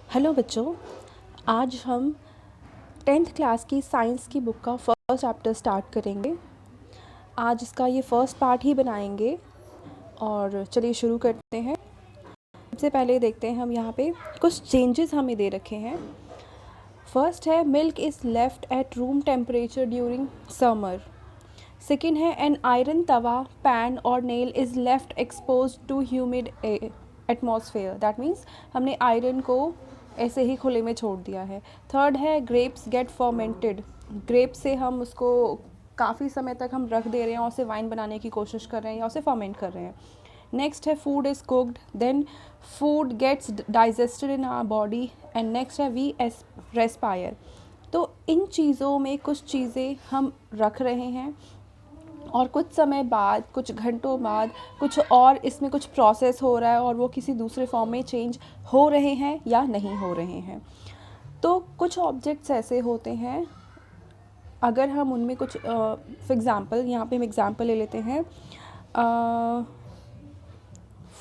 Hello बच्चों, आज हम 10th क्लास की साइंस की बुक का फर्स्ट चैप्टर स्टार्ट करेंगे। आज इसका ये फर्स्ट पार्ट ही बनाएंगे और चलिए शुरू करते हैं। सबसे पहले देखते हैं हम यहाँ पे कुछ चेंजेस हमें दे रखे हैं। फर्स्ट है milk is left at room temperature during summer. Second है एन आयरन तवा पैन और nail is left expose to humid atmosphere. That means हमने आयरन को ऐसे ही खुले में छोड़ दिया है। थर्ड है ग्रेप्स गेट फर्मेंटेड। ग्रेप से हम उसको काफ़ी समय तक हम रख दे रहे हैं और उसे वाइन बनाने की कोशिश कर रहे हैं या उसे फर्मेंट कर रहे हैं। नेक्स्ट है food is cooked, then food gets digested in our body and next है वी रेस्पायर। तो इन चीज़ों में कुछ चीज़ें हम रख रहे हैं और कुछ समय बाद, कुछ घंटों बाद कुछ और इसमें कुछ प्रोसेस हो रहा है और वो किसी दूसरे फॉर्म में चेंज हो रहे हैं या नहीं हो रहे हैं। तो कुछ ऑब्जेक्ट्स ऐसे होते हैं, अगर हम उनमें कुछ फॉर एग्ज़ाम्पल यहाँ पे हम एग्ज़ाम्पल ले लेते हैं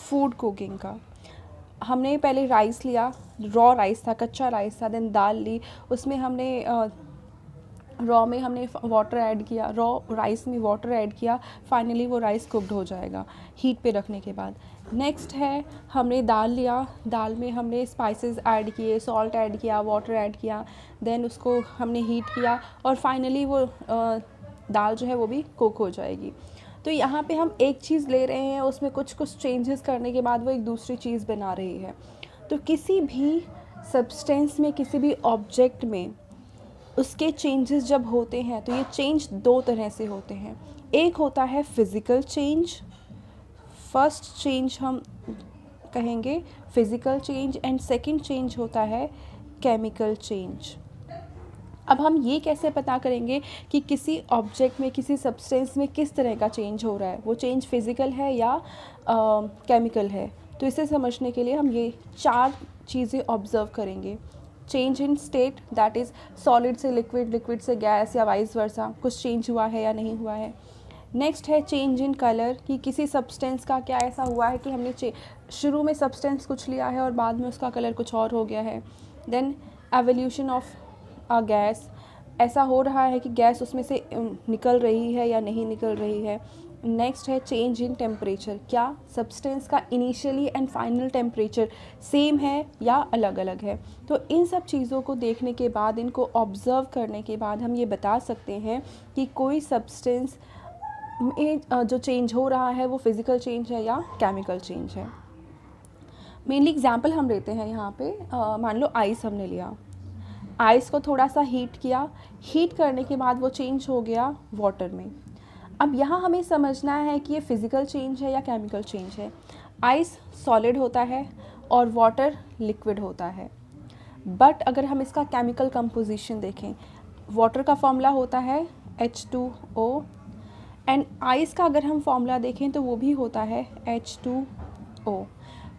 फूड कुकिंग का। हमने पहले राइस लिया, रॉ राइस था, कच्चा राइस था, देन दाल ली, उसमें हमने रॉ में हमने वाटर ऐड किया, रॉ राइस में वाटर ऐड किया, फाइनली वो राइस कुक्ड हो जाएगा हीट पे रखने के बाद। नेक्स्ट है हमने दाल लिया, दाल में हमने स्पाइसेस ऐड किए, सॉल्ट ऐड किया, वाटर ऐड किया, देन उसको हमने हीट किया और फाइनली वो दाल जो है वो भी कुक हो जाएगी। तो यहाँ पे हम एक चीज़ ले रहे हैं, उसमें कुछ कुछ चेंजेस करने के बाद वो एक दूसरी चीज़ बना रही है। तो किसी भी सब्सटेंस में, किसी भी ऑब्जेक्ट में उसके चेंजेस जब होते हैं तो ये चेंज दो तरह से होते हैं। एक होता है फिज़िकल चेंज, फर्स्ट चेंज हम कहेंगे physical change, and second change होता है केमिकल चेंज। अब हम ये कैसे पता करेंगे कि किसी ऑब्जेक्ट में, किसी सब्सटेंस में किस तरह का चेंज हो रहा है, वो चेंज फिज़िकल है या केमिकल है। तो इसे समझने के लिए हम ये 4 चीज़ें ऑब्ज़र्व करेंगे। Change in state, that is solid से लिक्विड, लिक्विड से गैस या वाइस वर्सा, कुछ चेंज हुआ है या नहीं हुआ है। नेक्स्ट है चेंज इन कलर, कि किसी सब्सटेंस का क्या ऐसा हुआ है कि हमने शुरू में सब्सटेंस कुछ लिया है और बाद में उसका कलर कुछ और हो गया है। Then evolution of a gas, ऐसा हो रहा है कि गैस उसमें से निकल रही है या नहीं निकल रही है। नेक्स्ट है चेंज इन टेम्परेचर, क्या सब्सटेंस का initially and final temperature same है या अलग अलग है। तो इन सब चीज़ों को देखने के बाद, इनको ऑब्ज़र्व करने के बाद हम ये बता सकते हैं कि कोई सब्सटेंस में जो चेंज हो रहा है वो फिज़िकल चेंज है या केमिकल चेंज है। मेनली एग्जांपल हम लेते हैं यहाँ पे, मान लो आइस हमने लिया, आइस को थोड़ा सा हीट किया, हीट करने के बाद वो चेंज हो गया वाटर में। अब यहाँ हमें समझना है कि ये फिज़िकल चेंज है या केमिकल चेंज है। आइस सॉलिड होता है और वाटर लिक्विड होता है, बट अगर हम इसका केमिकल कंपोजिशन देखें, वाटर का फॉर्मूला होता है H2O एंड आइस का अगर हम फॉर्मूला देखें तो वो भी होता है H2O।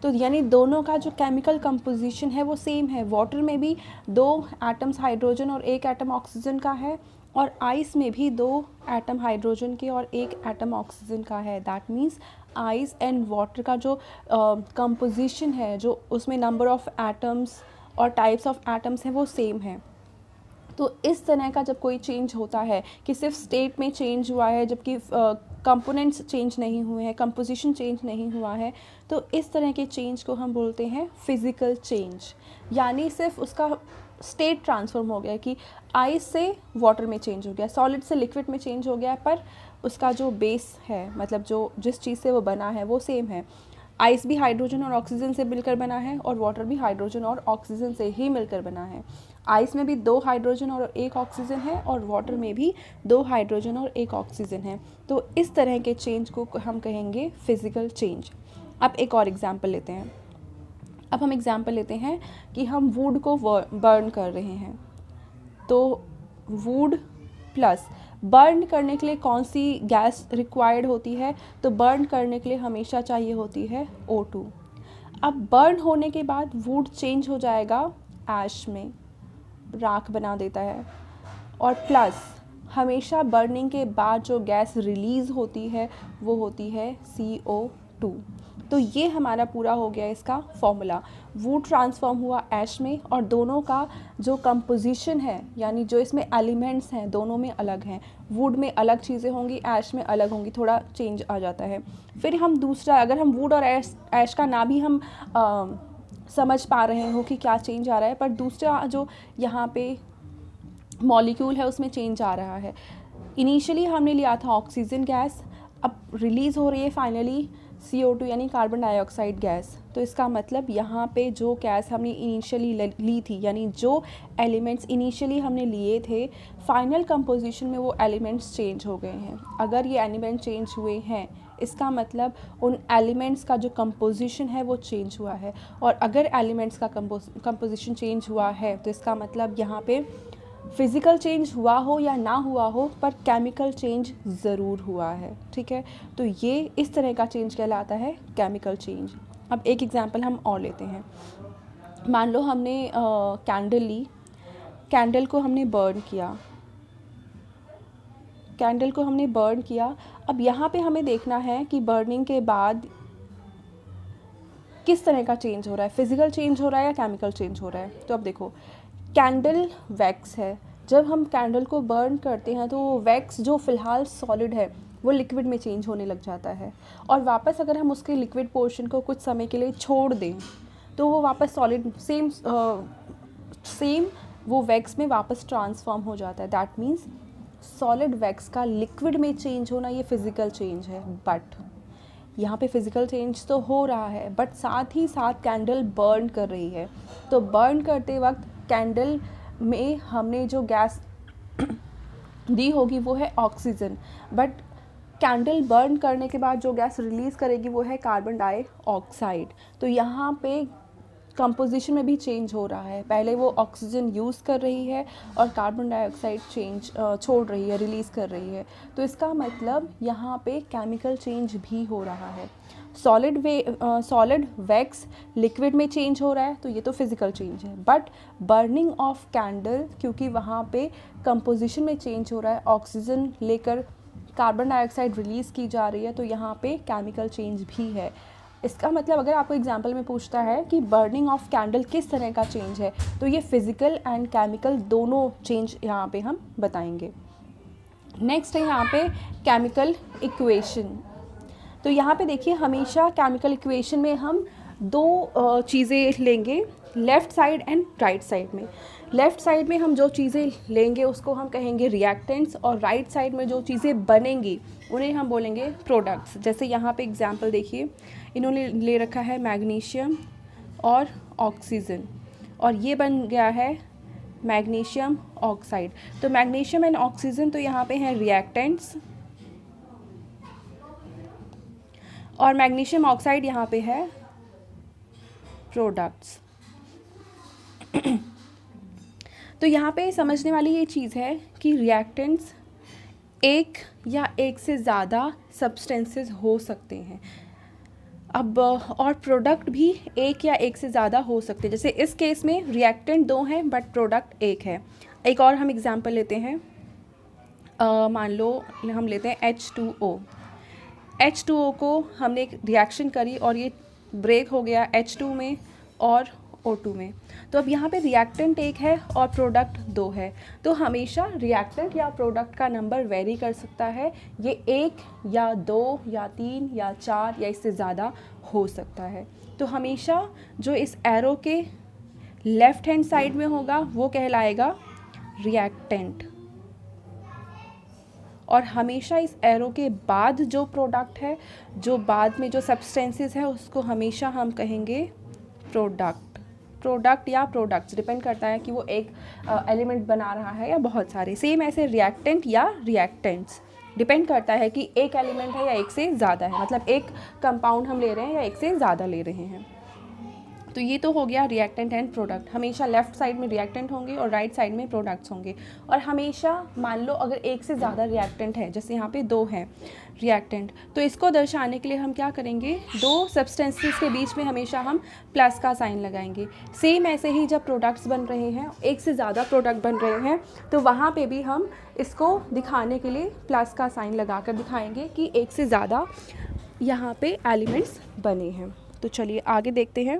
तो यानी दोनों का जो केमिकल कंपोजिशन है वो सेम है। वाटर में भी 2 एटम्स हाइड्रोजन और 1 एटम ऑक्सीजन का है, और आइस में भी 2 एटम हाइड्रोजन के और 1 एटम ऑक्सीजन का है। That means ice and water का जो कंपोजिशन है, जो उसमें नंबर ऑफ़ एटम्स और टाइप्स ऑफ एटम्स हैं वो सेम है। तो इस तरह का जब कोई चेंज होता है कि सिर्फ स्टेट में चेंज हुआ है जबकि कंपोनेंट्स चेंज नहीं हुए हैं, कंपोजिशन चेंज नहीं हुआ है, तो इस तरह के चेंज को हम बोलते हैं फिज़िकल चेंज। यानी सिर्फ उसका स्टेट ट्रांसफॉर्म हो गया कि आइस से वाटर में चेंज हो गया, सॉलिड से लिक्विड में चेंज हो गया, पर उसका जो बेस है, मतलब जो जिस चीज़ से वो बना है वो सेम है। आइस भी हाइड्रोजन और ऑक्सीजन से मिलकर बना है और वाटर भी हाइड्रोजन और ऑक्सीजन से ही मिलकर बना है। आइस में भी 2 हाइड्रोजन और 1 ऑक्सीजन है और वाटर में भी 2 हाइड्रोजन और 1 ऑक्सीजन है। तो इस तरह के चेंज को हम कहेंगे फिज़िकल चेंज। अब एक और एग्जांपल लेते हैं। अब हम एग्जांपल लेते हैं कि हम वुड को बर्न कर रहे हैं। तो वुड प्लस बर्न करने के लिए कौन सी गैस रिक्वायर्ड होती है, तो बर्न करने के लिए हमेशा चाहिए होती है O2। अब बर्न होने के बाद वुड चेंज हो जाएगा ऐश में, राख बना देता है, और प्लस हमेशा बर्निंग के बाद जो गैस रिलीज़ होती है वो होती है CO2। तो ये हमारा पूरा हो गया इसका फॉर्मूला। वुड ट्रांसफॉर्म हुआ ऐश में, और दोनों का जो कंपोजिशन है यानी जो इसमें एलिमेंट्स हैं दोनों में अलग हैं। वुड में अलग चीज़ें होंगी, ऐश में अलग होंगी, थोड़ा चेंज आ जाता है। फिर हम दूसरा, अगर हम वुड और ऐश का ना भी हम समझ पा रहे हो कि क्या चेंज आ रहा है, पर दूसरा जो यहाँ पे मॉलिक्यूल है उसमें चेंज आ रहा है। इनिशियली हमने लिया था ऑक्सीजन गैस, अब रिलीज़ हो रही है फाइनली CO2 यानी कार्बन डाइऑक्साइड गैस। तो इसका मतलब यहाँ पे जो गैस हमने इनिशियली ली थी, यानी जो एलिमेंट्स इनिशियली हमने लिए थे, फाइनल कंपोजिशन में वो एलिमेंट्स चेंज हो गए हैं। अगर ये एलिमेंट चेंज हुए हैं, इसका मतलब उन एलिमेंट्स का जो कंपोजिशन है वो चेंज हुआ है। और अगर एलिमेंट्स का कंपोजिशन चेंज हुआ है तो इसका मतलब यहाँ पे फिज़िकल चेंज हुआ हो या ना हुआ हो, पर केमिकल चेंज ज़रूर हुआ है। ठीक है, तो ये इस तरह का चेंज कहलाता है केमिकल चेंज। अब एक एग्जांपल हम और लेते हैं। मान लो हमने कैंडल ली, कैंडल को हमने बर्न किया। अब यहाँ पे हमें देखना है कि बर्निंग के बाद किस तरह का चेंज हो रहा है, फिज़िकल चेंज हो रहा है या केमिकल चेंज हो रहा है। तो अब देखो, कैंडल वैक्स है। जब हम कैंडल को बर्न करते हैं तो वो वैक्स जो फ़िलहाल सॉलिड है वो लिक्विड में चेंज होने लग जाता है, और वापस अगर हम उसके लिक्विड पोर्शन को कुछ समय के लिए छोड़ दें तो वो वापस सॉलिड सेम वो वैक्स में वापस ट्रांसफॉर्म हो जाता है। दैट मीन्स सॉलिड वैक्स का लिक्विड में चेंज होना ये फ़िज़िकल चेंज है। बट यहाँ पे फ़िज़िकल चेंज तो हो रहा है, बट साथ ही साथ कैंडल बर्न कर रही है। तो बर्न करते वक्त कैंडल में हमने जो गैस दी होगी वो है ऑक्सीजन, बट कैंडल बर्न करने के बाद जो गैस रिलीज़ करेगी वो है कार्बन डाइऑक्साइड। तो यहाँ पे कंपोजिशन में भी चेंज हो रहा है। पहले वो ऑक्सीजन यूज़ कर रही है और कार्बन डाइऑक्साइड छोड़ रही है, रिलीज़ कर रही है। तो इसका मतलब यहाँ पे केमिकल चेंज भी हो रहा है। सॉलिड वैक्स लिक्विड में चेंज हो रहा है, तो ये तो फिज़िकल चेंज है। बट बर्निंग ऑफ कैंडल, क्योंकि वहाँ पे कंपोजिशन में चेंज हो रहा है, ऑक्सीजन लेकर कार्बन डाइऑक्साइड रिलीज़ की जा रही है, तो यहाँ पे केमिकल चेंज भी है। इसका मतलब अगर आपको एग्जाम्पल में पूछता है कि बर्निंग ऑफ कैंडल किस तरह का चेंज है, तो ये फिज़िकल एंड केमिकल दोनों चेंज यहाँ पे हम बताएंगे। नेक्स्ट है यहाँ पे केमिकल इक्वेशन। तो यहाँ पे देखिए, हमेशा केमिकल इक्वेशन में हम दो चीज़ें लेंगे, left side and right side में। लेफ़्ट साइड में हम जो चीज़ें लेंगे उसको हम कहेंगे रिएक्टेंट्स, और राइट साइड में जो चीज़ें बनेंगी उन्हें हम बोलेंगे प्रोडक्ट्स। जैसे यहाँ पे एग्जांपल देखिए, इन्होंने ले रखा है मैग्नीशियम और ऑक्सीजन, और ये बन गया है मैग्नीशियम ऑक्साइड। तो मैग्नीशियम एंड ऑक्सीजन तो यहाँ पे हैं रिएक्टेंट्स, और मैग्नीशियम ऑक्साइड यहाँ पे है प्रोडक्ट्स। तो यहाँ पे समझने वाली ये चीज़ है कि रिएक्टेंट्स एक या एक से ज़्यादा सब्सटेंसेस हो सकते हैं। अब और प्रोडक्ट भी एक या एक से ज़्यादा हो सकते हैं। जैसे इस केस में रिएक्टेंट दो हैं बट प्रोडक्ट एक है। एक और हम एग्जांपल लेते हैं, मान लो हम लेते हैं H2O। H2O को हमने एक रिएक्शन करी और ये ब्रेक हो गया H2 में और O2 में। तो अब यहाँ पे रिएक्टेंट एक है और प्रोडक्ट दो है, तो हमेशा रिएक्टेंट या प्रोडक्ट का नंबर वेरी कर सकता है। ये एक या दो या तीन या चार या इससे ज़्यादा हो सकता है। तो हमेशा जो इस एरो के लेफ़्ट हैंड साइड में होगा वो कहलाएगा रिएक्टेंट, और हमेशा इस एरो के बाद जो प्रोडक्ट है, जो बाद में जो सब्सटेंसेस है, उसको हमेशा हम कहेंगे प्रोडक्ट या प्रोडक्ट्स। डिपेंड करता है कि वो एक एलिमेंट बना रहा है या बहुत सारे। सेम ऐसे रिएक्टेंट या रिएक्टेंट्स डिपेंड करता है कि एक एलिमेंट है या एक से ज़्यादा है, मतलब एक कंपाउंड हम ले रहे हैं या एक से ज़्यादा ले रहे हैं। तो ये तो हो गया रिएक्टेंट एंड प्रोडक्ट। हमेशा लेफ़्ट साइड में रिएक्टेंट होंगे और राइट साइड में प्रोडक्ट्स होंगे। और हमेशा मान लो अगर एक से ज़्यादा रिएक्टेंट है, जैसे यहाँ पे दो हैं रिएक्टेंट, तो इसको दर्शाने के लिए हम क्या करेंगे, दो सब्सटेंसेस के बीच में हमेशा हम प्लस का साइन लगाएंगे। सेम ऐसे ही जब प्रोडक्ट्स बन रहे हैं, एक से ज़्यादा प्रोडक्ट बन रहे हैं, तो वहाँ पे भी हम इसको दिखाने के लिए प्लस का साइन लगा कर दिखाएंगे कि एक से ज़्यादा यहाँ पे एलिमेंट्स बने हैं। तो चलिए आगे देखते हैं।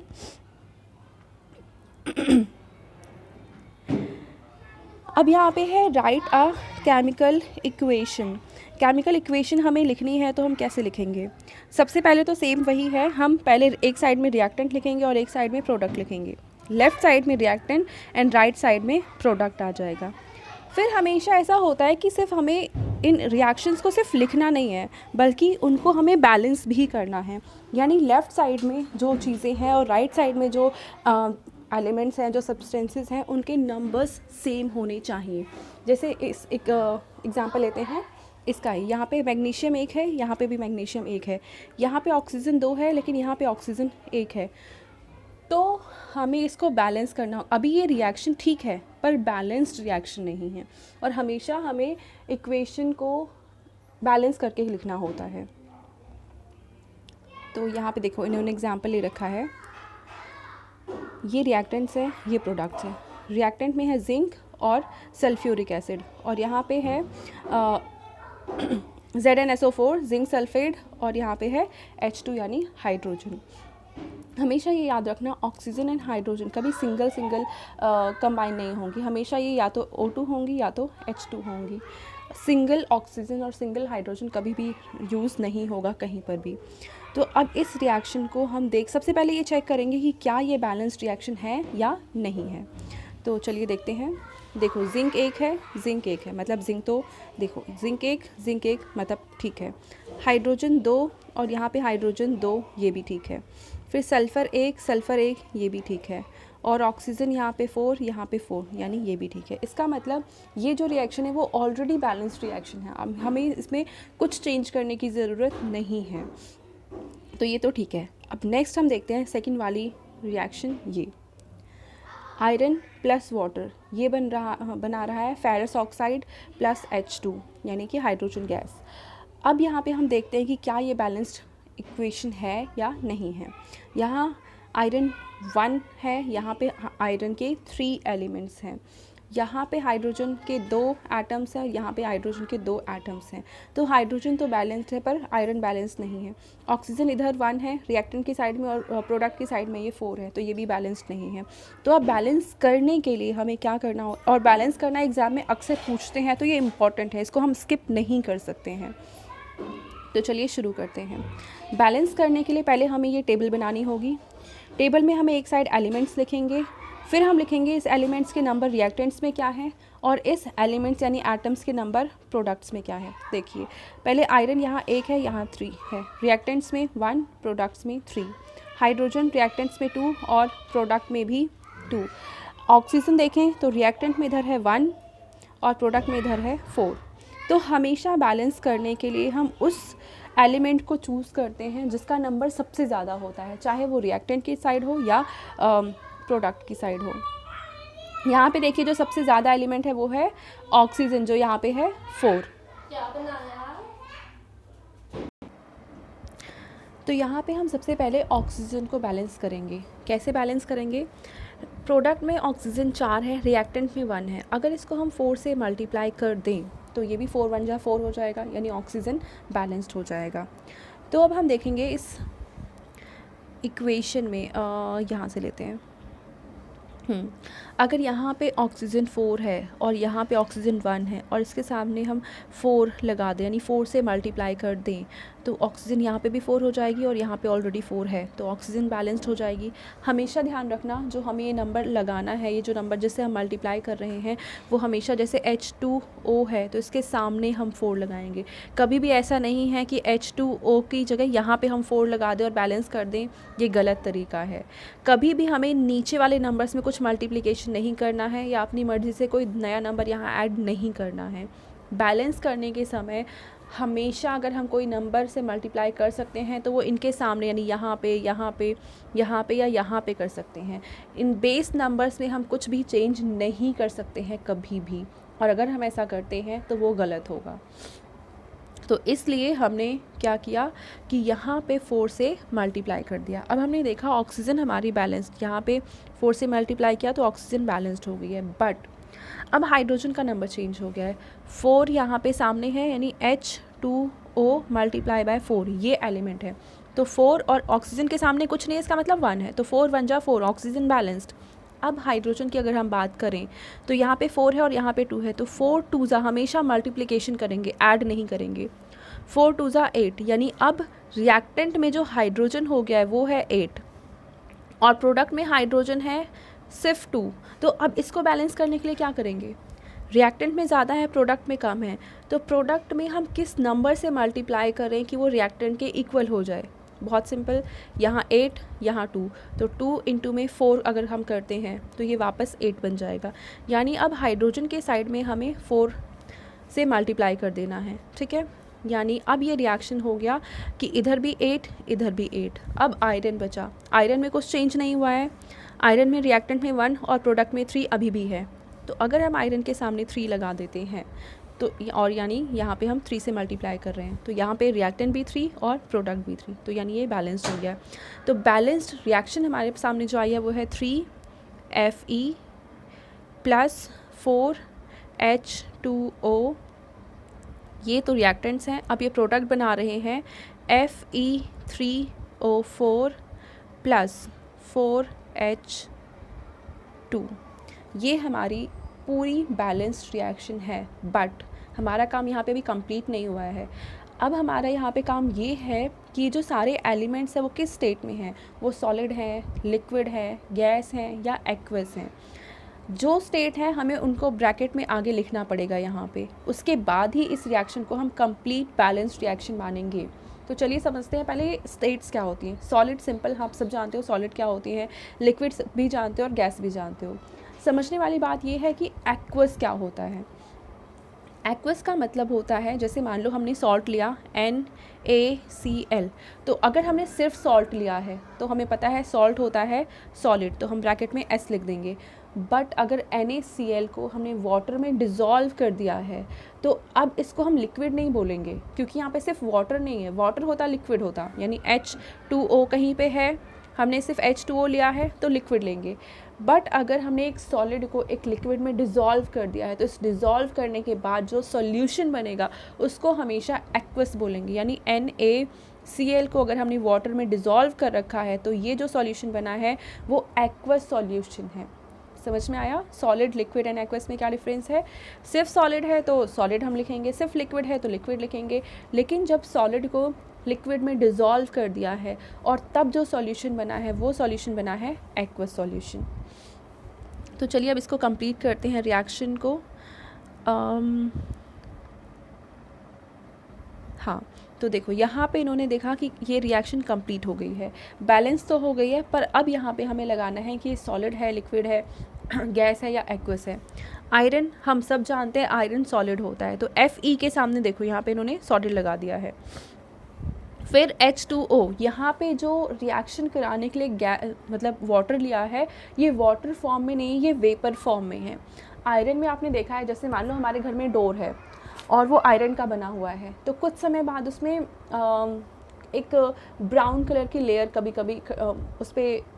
अब यहाँ पे है right a chemical equation. Chemical equation हमें लिखनी है तो हम कैसे लिखेंगे? सबसे पहले तो सेम वही है, हम पहले एक साइड में रिएक्टेंट लिखेंगे और एक साइड में प्रोडक्ट लिखेंगे। लेफ़्ट साइड में रिएक्टेंट एंड राइट साइड में प्रोडक्ट आ जाएगा। फिर हमेशा ऐसा होता है कि सिर्फ हमें इन रिएक्शंस को सिर्फ लिखना नहीं है, बल्कि उनको हमें बैलेंस भी करना है। यानी लेफ़्ट साइड में जो चीज़ें हैं और राइट साइड में जो एलिमेंट्स हैं, जो सब्सटेंसेस हैं, उनके नंबर्स सेम होने चाहिए। जैसे इस एक एग्जांपल लेते हैं इसका ही। यहाँ पे मैग्नीशियम 1 है, यहाँ पे भी मैग्नीशियम 1 है, यहाँ पे ऑक्सीजन 2 है, लेकिन यहाँ पे ऑक्सीजन 1 है। तो हमें इसको बैलेंस करना। अभी ये रिएक्शन ठीक है पर बैलेंस्ड रिएक्शन नहीं है, और हमेशा हमें इक्वेशन को बैलेंस करके ही लिखना होता है। तो यहाँ पे देखो इन्होंने एग्जांपल ले रखा है, ये रिएक्टेंट्स है, ये प्रोडक्ट्स हैं। रिएक्टेंट में है जिंक और सल्फ्यूरिक एसिड, और यहाँ पे है ZnSO4 जिंक सल्फेट, और यहाँ पे है H2 यानी हाइड्रोजन। हमेशा ये याद रखना, ऑक्सीजन एंड हाइड्रोजन कभी सिंगल कंबाइन नहीं होंगी। हमेशा ये या तो O2 होंगी या तो H2 होंगी। सिंगल ऑक्सीजन और सिंगल हाइड्रोजन कभी भी यूज़ नहीं होगा कहीं पर भी। तो अब इस रिएक्शन को हम सबसे पहले ये चेक करेंगे कि क्या ये बैलेंस्ड रिएक्शन है या नहीं है। तो चलिए देखते हैं। देखो जिंक 1 है, जिंक 1 है, मतलब जिंक तो देखो जिंक 1 मतलब ठीक है। हाइड्रोजन 2 और यहाँ पे हाइड्रोजन 2, ये भी ठीक है। फिर सल्फ़र 1 ये भी ठीक है, और ऑक्सीजन यहाँ पे 4, यहाँ पे 4, यानी ये भी ठीक है। इसका मतलब ये जो रिएक्शन है वो ऑलरेडी बैलेंस्ड रिएक्शन है। अब हमें इसमें कुछ चेंज करने की ज़रूरत नहीं है, तो ये तो ठीक है। अब नेक्स्ट हम देखते हैं सेकंड वाली रिएक्शन। ये आयरन प्लस वाटर, ये बना रहा है फेरस ऑक्साइड प्लस H2 यानी कि हाइड्रोजन गैस। अब यहाँ पे हम देखते हैं कि क्या ये बैलेंस्ड इक्वेशन है या नहीं है। यहाँ आयरन 1 है, यहाँ पे आयरन के 3 एलिमेंट्स हैं, यहाँ पे हाइड्रोजन के 2 एटम्स हैं, यहाँ पे हाइड्रोजन के 2 एटम्स हैं। तो हाइड्रोजन तो बैलेंस्ड है पर आयरन बैलेंस नहीं है। ऑक्सीजन इधर 1 है, रिएक्टेंट की साइड में, और प्रोडक्ट की साइड में ये 4 है, तो ये भी बैलेंस्ड नहीं है। तो अब बैलेंस करने के लिए हमें क्या करना हो, और बैलेंस करना एग्ज़ाम में अक्सर पूछते हैं, तो ये इंपॉर्टेंट है, इसको हम स्किप नहीं कर सकते हैं। तो चलिए शुरू करते हैं। बैलेंस करने के लिए पहले हमें ये टेबल बनानी होगी। टेबल में हमें एक साइड एलिमेंट्स लिखेंगे, फिर हम लिखेंगे इस एलिमेंट्स के नंबर रिएक्टेंट्स में क्या है, और इस एलिमेंट्स यानी एटम्स के नंबर प्रोडक्ट्स में क्या है। देखिए पहले आयरन यहाँ 1 है, यहाँ 3 है, रिएक्टेंट्स में 1, प्रोडक्ट्स में 3। हाइड्रोजन रिएक्टेंट्स में 2 और प्रोडक्ट में भी 2। ऑक्सीजन देखें तो रिएक्टेंट में इधर है 1 और प्रोडक्ट में इधर है 4। तो हमेशा बैलेंस करने के लिए हम उस एलिमेंट को चूज़ करते हैं जिसका नंबर सबसे ज़्यादा होता है, चाहे वो रिएक्टेंट की साइड हो या प्रोडक्ट की साइड हो। यहाँ पे देखिए जो सबसे ज़्यादा एलिमेंट है वो है ऑक्सीजन, जो यहाँ पे है 4। तो यहाँ पे हम सबसे पहले ऑक्सीजन को बैलेंस करेंगे। कैसे बैलेंस करेंगे? प्रोडक्ट में ऑक्सीजन 4 है, रिएक्टेंट में 1 है। अगर इसको हम 4 से मल्टीप्लाई कर दें तो ये भी 4 1 जा 4 हो जाएगा, यानी ऑक्सीजन बैलेंस्ड हो जाएगा। तो अब हम देखेंगे इस इक्वेशन में, यहाँ से लेते हैं। अगर यहाँ पे ऑक्सीजन 4 है और यहाँ पे ऑक्सीजन 1 है और इसके सामने हम 4 लगा दें, यानी 4 से मल्टीप्लाई कर दें, तो ऑक्सीजन यहाँ पे भी 4 हो जाएगी और यहाँ पे ऑलरेडी 4 है, तो ऑक्सीजन बैलेंस्ड हो जाएगी। हमेशा ध्यान रखना जो हमें ये नंबर लगाना है, ये जो नंबर जिससे हम मल्टीप्लाई कर रहे हैं, वो हमेशा जैसे H2O है तो इसके सामने हम 4 लगाएंगे। कभी भी ऐसा नहीं है कि H2O की जगह यहाँ पे हम 4 लगा दें और बैलेंस कर दें, ये गलत तरीका है। कभी भी हमें नीचे वाले नंबर्स में कुछ मल्टीप्लिकेशन नहीं करना है या अपनी मर्ज़ी से कोई नया नंबर यहाँ ऐड नहीं करना है। बैलेंस करने के समय हमेशा अगर हम कोई नंबर से मल्टीप्लाई कर सकते हैं तो वो इनके सामने, यानी यहाँ पे, यहाँ पे, यहाँ पे या यहाँ पे कर सकते हैं। इन बेस नंबर्स में हम कुछ भी चेंज नहीं कर सकते हैं कभी भी, और अगर हम ऐसा करते हैं तो वो गलत होगा। तो इसलिए हमने क्या किया कि यहाँ पे 4 से मल्टीप्लाई कर दिया। अब हमने देखा ऑक्सीजन हमारी बैलेंस्ड, यहाँ पे 4 से मल्टीप्लाई किया तो ऑक्सीजन बैलेंस्ड हो गई है। बट अब हाइड्रोजन का नंबर चेंज हो गया है। 4 यहाँ पे सामने है, यानी O मल्टीप्लाई बाय 4, ये एलिमेंट है। तो 4 और ऑक्सीजन के सामने कुछ नहीं है, इसका मतलब 1 है, तो 4 1 जा 4, ऑक्सीजन बैलेंस्ड। अब हाइड्रोजन की अगर हम बात करें तो यहाँ पे 4 है और यहाँ पे 2 है, तो 4 2 जा हमेशा मल्टीप्लिकेशन करेंगे, ऐड नहीं करेंगे। 4 2 जा 8, यानी अब रिएक्टेंट में जो हाइड्रोजन हो गया है वो है 8 और प्रोडक्ट में हाइड्रोजन है सिर्फ 2। तो अब इसको बैलेंस करने के लिए क्या करेंगे, रिएक्टेंट में ज़्यादा है, प्रोडक्ट में कम है, तो प्रोडक्ट में हम किस नंबर से मल्टीप्लाई करें कि वो रिएक्टेंट के इक्वल हो जाए। बहुत सिंपल, यहाँ 8 यहाँ 2, तो 2 इंटू में 4 अगर हम करते हैं तो ये वापस 8 बन जाएगा। यानी अब हाइड्रोजन के साइड में हमें 4 से मल्टीप्लाई कर देना है, ठीक है। यानी अब ये रिएक्शन हो गया कि इधर भी 8 इधर भी 8। अब आयरन बचा, आयरन में कुछ चेंज नहीं हुआ है, आयरन में रिएक्टेंट में 1 और प्रोडक्ट में 3 अभी भी है। तो अगर हम आयरन के सामने 3 लगा देते हैं तो और यानी यहाँ पे हम 3 से मल्टीप्लाई कर रहे हैं, तो यहाँ पे रिएक्टेंट भी 3 और प्रोडक्ट भी 3, तो यानी ये बैलेंस्ड हो गया। तो बैलेंस्ड रिएक्शन हमारे सामने जो आई है वो है 3Fe प्लस 4H2O, ये तो रिएक्टेंट्स हैं। अब ये प्रोडक्ट बना रहे हैं Fe3O4 प्लस 4H2, ये हमारी पूरी बैलेंस्ड रिएक्शन है। बट हमारा काम यहाँ पे भी कंप्लीट नहीं हुआ है। अब हमारा यहाँ पे काम ये है कि जो सारे एलिमेंट्स हैं वो किस स्टेट में हैं, वो सॉलिड है, लिक्विड है, गैस है या एक्वस हैं। जो स्टेट है हमें उनको ब्रैकेट में आगे लिखना पड़ेगा यहाँ पे, उसके बाद ही इस रिएक्शन को हम कंप्लीट बैलेंस्ड रिएक्शन मानेंगे। तो चलिए समझते हैं पहले स्टेट्स क्या होती हैं। सॉलिड सिंपल आप सब जानते हो सॉलिड क्या होती हैं, लिक्विड भी जानते हो और गैस भी जानते हो। समझने वाली बात ये है कि एक्वस क्या होता है। एक्वस का मतलब होता है, जैसे मान लो हमने सॉल्ट लिया NaCl, तो अगर हमने सिर्फ सॉल्ट लिया है तो हमें पता है सॉल्ट होता है सॉलिड, तो हम ब्रैकेट में S लिख देंगे। बट अगर NaCl को हमने वाटर में डिज़ोल्व कर दिया है तो अब इसको हम लिक्विड नहीं बोलेंगे, क्योंकि यहाँ पे सिर्फ वाटर नहीं है, वाटर होता लिक्विड होता, यानी H2O कहीं पे है, हमने सिर्फ H2O लिया है तो लिक्विड लेंगे। बट अगर हमने एक सॉलिड को एक लिक्विड में डिज़ोल्व कर दिया है तो इस डिज़ोल्व करने के बाद जो सॉल्यूशन बनेगा उसको हमेशा एक्वस बोलेंगे। यानी NaCl को अगर हमने वाटर में डिज़ोल्व कर रखा है तो ये जो सॉल्यूशन बना है वो एक्वस सॉल्यूशन है। समझ में आया सॉलिड, लिक्विड एंड एक्वस में क्या डिफरेंस है। सिर्फ सॉलिड है तो सॉलिड हम लिखेंगे, सिर्फ लिक्विड है तो लिक्विड लिखेंगे, लेकिन जब सॉलिड को लिक्विड में डिज़ोल्व कर दिया है और तब जो सॉल्यूशन बना है वो सॉल्यूशन बना है एक्वस सॉल्यूशन। तो चलिए अब इसको कंप्लीट करते हैं रिएक्शन को। हाँ, तो देखो यहाँ पे इन्होंने देखा कि ये रिएक्शन कंप्लीट हो गई है, बैलेंस तो हो गई है, पर अब यहाँ पे हमें लगाना है कि सॉलिड है, लिक्विड है, गैस है या एक्वस है। आयरन हम सब जानते हैं आयरन सॉलिड होता है, तो Fe के सामने देखो यहाँ पे इन्होंने सॉलिड लगा दिया है। फिर H2O, यहाँ पे जो रिएक्शन कराने के लिए मतलब वाटर लिया है, ये वाटर फॉर्म में नहीं, ये वेपर फॉर्म में है। आयरन में आपने देखा है, जैसे मान लो हमारे घर में डोर है और वो आयरन का बना हुआ है, तो कुछ समय बाद उसमें एक ब्राउन कलर की लेयर कभी कभी उस पर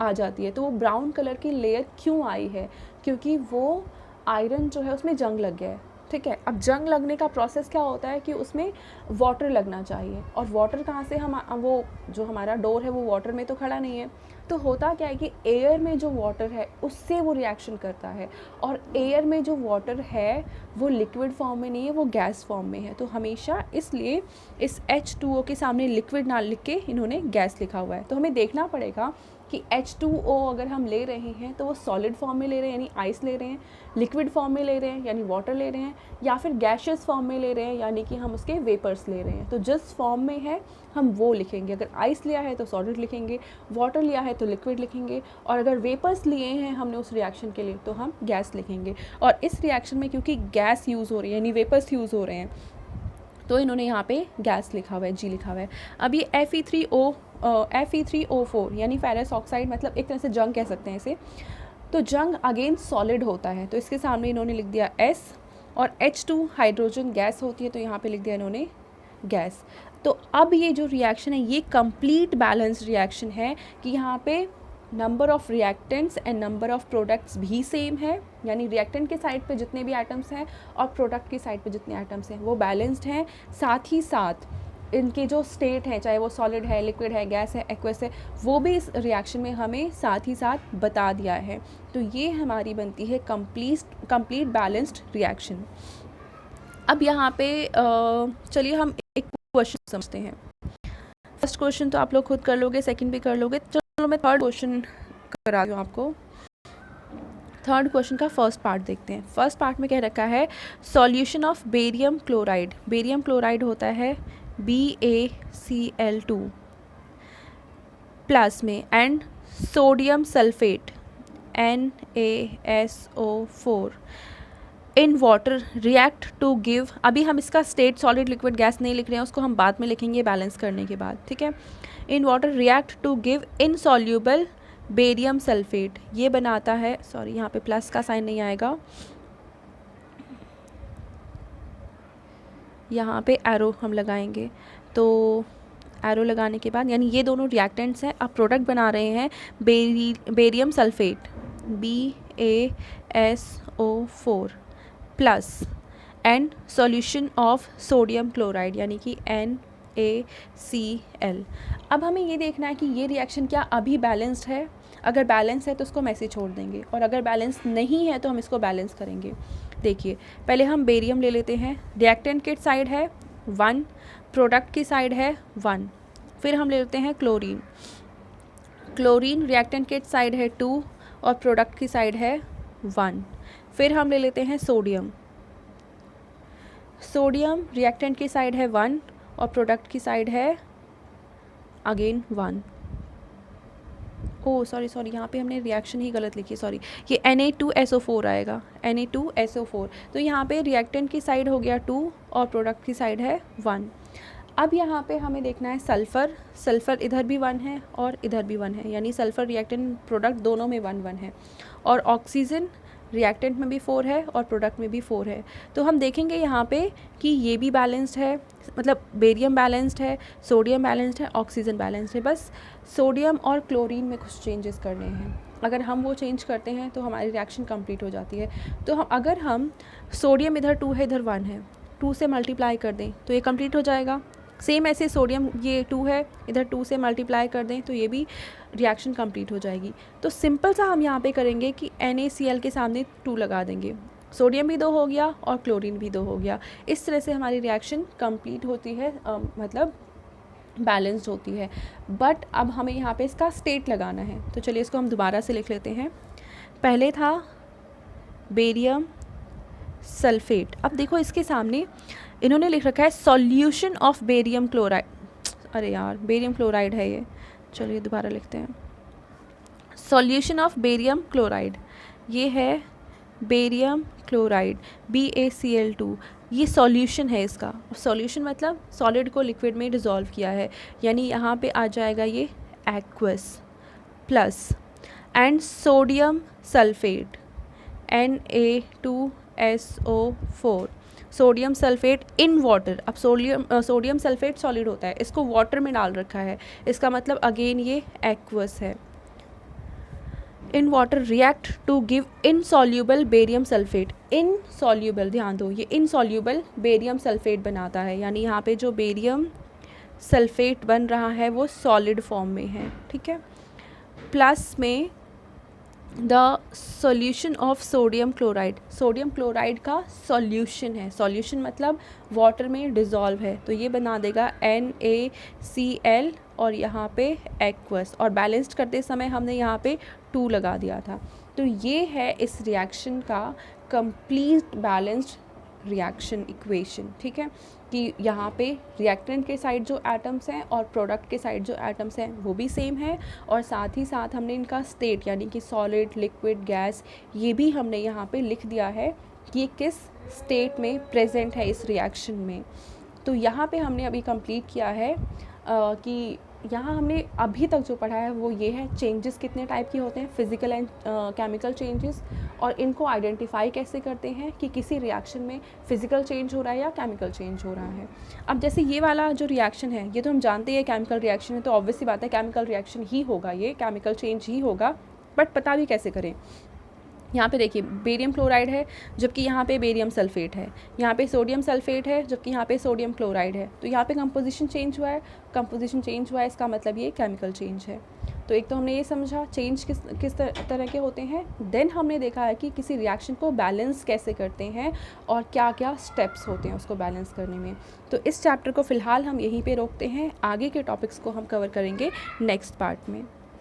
आ जाती है। तो वो ब्राउन कलर की लेयर क्यों आई है, क्योंकि वो आयरन जो है उसमें जंग लग गया है, ठीक है। अब जंग लगने का प्रोसेस क्या होता है कि उसमें वाटर लगना चाहिए, और वाटर कहाँ से हम वो जो हमारा डोर है वो वाटर में तो खड़ा नहीं है, तो होता क्या है कि एयर में जो वाटर है उससे वो रिएक्शन करता है, और एयर में जो वाटर है वो लिक्विड फॉर्म में नहीं है, वो गैस फॉर्म में है। तो हमेशा इसलिए इस H2O के सामने लिक्विड ना लिख के इन्होंने गैस लिखा हुआ है। तो हमें देखना पड़ेगा कि H2O अगर हम ले रहे हैं तो वो सॉलिड फॉर्म में ले रहे हैं यानी आइस ले रहे हैं, लिक्विड फॉर्म में ले रहे हैं यानी वाटर ले रहे हैं, या फिर गैशियस फॉर्म में ले रहे हैं यानी कि हम उसके वेपर्स ले रहे हैं। तो जिस फॉर्म में है हम वो लिखेंगे। अगर आइस लिया है तो सॉलिड लिखेंगे, वाटर लिया है तो लिक्विड लिखेंगे, और अगर वेपर्स लिए हैं हमने उस रिएक्शन के लिए तो हम गैस लिखेंगे। और इस रिएक्शन में क्योंकि गैस यूज़ हो रही है यानी वेपर्स यूज़ हो रहे हैं, तो इन्होंने यहाँ पे गैस लिखा हुआ है, G लिखा हुआ है। अब ये Fe3O4 यानी फेरस ऑक्साइड, मतलब एक तरह से जंग कह सकते हैं इसे। तो जंग अगेन सॉलिड होता है, तो इसके सामने इन्होंने लिख दिया S, और H2 हाइड्रोजन गैस होती है तो यहाँ पे लिख दिया इन्होंने गैस। तो अब ये जो रिएक्शन है ये कंप्लीट बैलेंस रिएक्शन है कि यहाँ पे number of reactants and number of products भी सेम है, यानी रिएक्टेंट के साइड पे जितने भी एटम्स हैं और प्रोडक्ट की साइड पे जितने एटम्स हैं वो बैलेंस्ड हैं। साथ ही साथ इनके जो स्टेट हैं, चाहे वो सॉलिड है, लिक्विड है, गैस है, एक्वस है, वो भी इस रिएक्शन में हमें साथ ही साथ बता दिया है। तो ये हमारी बनती है कंप्लीट बैलेंस्ड रिएक्शन। अब यहाँ पे चलिए हम एक क्वेश्चन समझते हैं। फर्स्ट क्वेश्चन तो आप लोग खुद कर लोगे, सेकंड भी कर लोगे। चलो मैं थर्ड क्वेश्चन करा दूँ आपको। थर्ड क्वेश्चन का फर्स्ट पार्ट देखते हैं। फर्स्ट पार्ट में कह रखा है solution of barium chloride. Barium chloride होता है BaCl2 प्लस में and sodium sulphate NaSO4 in water react to give. अभी हम इसका स्टेट सॉलिड लिक्विड गैस नहीं लिख रहे हैं, उसको हम बाद में लिखेंगे बैलेंस करने के बाद, ठीक है। In water react to give insoluble barium sulphate, ये बनाता है, सॉरी यहाँ पे प्लस का साइन नहीं आएगा, यहाँ पे एरो हम लगाएंगे। तो एरो लगाने के बाद यानी ये दोनों रिएक्टेंट्स हैं, अब प्रोडक्ट बना रहे हैं barium sulphate BaSO4 plus and solution of sodium chloride यानी कि NaCl। अब हमें ये देखना है कि ये रिएक्शन क्या अभी बैलेंस्ड है। अगर बैलेंस है तो उसको हम ऐसे छोड़ देंगे, और अगर बैलेंस नहीं है तो हम इसको बैलेंस करेंगे। देखिए पहले हम बेरियम ले लेते हैं। रिएक्टेंट की साइड है 1, प्रोडक्ट की साइड है 1। फिर हम ले लेते हैं क्लोरीन। क्लोरीन रिएक्टेंट की साइड है 2 और प्रोडक्ट की साइड है 1। फिर हम ले लेते हैं सोडियम। सोडियम रिएक्टेंट की साइड है 1 और प्रोडक्ट की साइड है अगेन 1। ओह सॉरी यहाँ पे हमने रिएक्शन ही गलत लिखी, सॉरी, ये Na2SO4 आएगा, Na2SO4। तो यहाँ पे रिएक्टेंट की साइड हो गया 2 और प्रोडक्ट की साइड है 1। अब यहाँ पे हमें देखना है सल्फ़र। सल्फ़र इधर भी 1 है और इधर भी 1 है, यानी सल्फ़र रिएक्टेंट प्रोडक्ट दोनों में 1 1 है। और ऑक्सीजन रिएक्टेंट में भी 4 है और प्रोडक्ट में भी 4 है। तो हम देखेंगे यहाँ पे कि ये भी बैलेंस्ड है, मतलब बेरियम बैलेंस्ड है, सोडियम बैलेंस्ड है, ऑक्सीजन बैलेंस्ड है। बस सोडियम और क्लोरीन में कुछ चेंजेस करने हैं। अगर हम वो चेंज करते हैं तो हमारी रिएक्शन कंप्लीट हो जाती है। तो अगर हम सोडियम इधर 2 है इधर 1 है, 2 से मल्टीप्लाई कर दें तो ये कंप्लीट हो जाएगा। सेम ऐसे सोडियम ये 2 है, इधर 2 से मल्टीप्लाई कर दें तो ये भी रिएक्शन कंप्लीट हो जाएगी। तो सिंपल सा हम यहाँ पे करेंगे कि NaCl के सामने 2 लगा देंगे, सोडियम भी 2 हो गया और क्लोरीन भी 2 हो गया। इस तरह से हमारी रिएक्शन कंप्लीट होती है, मतलब बैलेंस्ड होती है। बट अब हमें यहाँ पे इसका स्टेट लगाना है, तो चलिए इसको हम दोबारा से लिख लेते हैं। पहले था बेरियम सल्फेट, अब देखो इसके सामने इन्होंने लिख रखा है सॉल्यूशन ऑफ बेरियम क्लोराइड। अरे यार बेरियम क्लोराइड है ये, चलिए दोबारा लिखते हैं। सॉल्यूशन ऑफ बेरियम क्लोराइड, ये है बेरियम क्लोराइड BaCl2, ये सॉल्यूशन है इसका। सॉल्यूशन मतलब सॉलिड को लिक्विड में डिज़ोल्व किया है, यानी यहाँ पे आ जाएगा ये aqueous plus and sodium sulphate Na2SO4, sodium sulphate in water. अब सोडियम सल्फेट सॉलिड होता है, इसको वाटर में डाल रखा है, इसका मतलब अगेन ये एक्वस है। In water react to give insoluble barium sulphate. Insoluble, ध्यान दो, ये इनसॉल्यूबल बेरियम सल्फेट बनाता है, यानी यहाँ पे जो बेरियम सल्फेट बन रहा है वो सॉलिड फॉर्म में है, ठीक है। प्लस में the solution of sodium chloride, sodium chloride का सॉल्यूशन है, सॉल्यूशन मतलब वाटर में डिज़ोल्व है, तो ये बना देगा NaCl और यहाँ पे एक्वस, और बैलेंस्ड करते समय हमने यहाँ पे 2 लगा दिया था। तो ये है इस रिएक्शन का कंप्लीट बैलेंस्ड रिएक्शन इक्वेशन, ठीक है, कि यहाँ पे रिएक्टेंट के साइड जो एटम्स हैं और प्रोडक्ट के साइड जो एटम्स हैं वो भी सेम है, और साथ ही साथ हमने इनका स्टेट यानी कि सॉलिड, लिक्विड, गैस, ये भी हमने यहाँ पे लिख दिया है कि किस स्टेट में प्रेजेंट है इस रिएक्शन में। तो यहाँ पे हमने अभी कंप्लीट किया है कि यहाँ हमने अभी तक जो पढ़ा है वो ये है, चेंजेस कितने टाइप के होते हैं, फिज़िकल एंड केमिकल चेंजेस, और इनको आइडेंटिफाई कैसे करते हैं कि किसी रिएक्शन में फिजिकल चेंज हो रहा है या केमिकल चेंज हो रहा है। अब जैसे ये वाला जो रिएक्शन है ये तो हम जानते हैं केमिकल रिएक्शन है, तो ऑब्वियस सी बात है केमिकल रिएक्शन ही होगा, ये केमिकल चेंज ही होगा, बट पता भी कैसे करें। यहाँ पे देखिए बेरियम क्लोराइड है जबकि यहाँ पे बेरियम सल्फेट है, यहाँ पे सोडियम सल्फेट है जबकि यहाँ पे सोडियम क्लोराइड है, तो यहाँ पे कंपोजिशन चेंज हुआ है, कंपोजिशन चेंज हुआ है, इसका मतलब ये केमिकल चेंज है। तो एक तो हमने ये समझा चेंज किस तरह के होते हैं, देन हमने देखा है कि किसी रिएक्शन को बैलेंस कैसे करते हैं और क्या क्या स्टेप्स होते हैं उसको बैलेंस करने में। तो इस चैप्टर को फ़िलहाल हम यहीं पे रोकते हैं, आगे के टॉपिक्स को हम कवर करेंगे नेक्स्ट पार्ट में।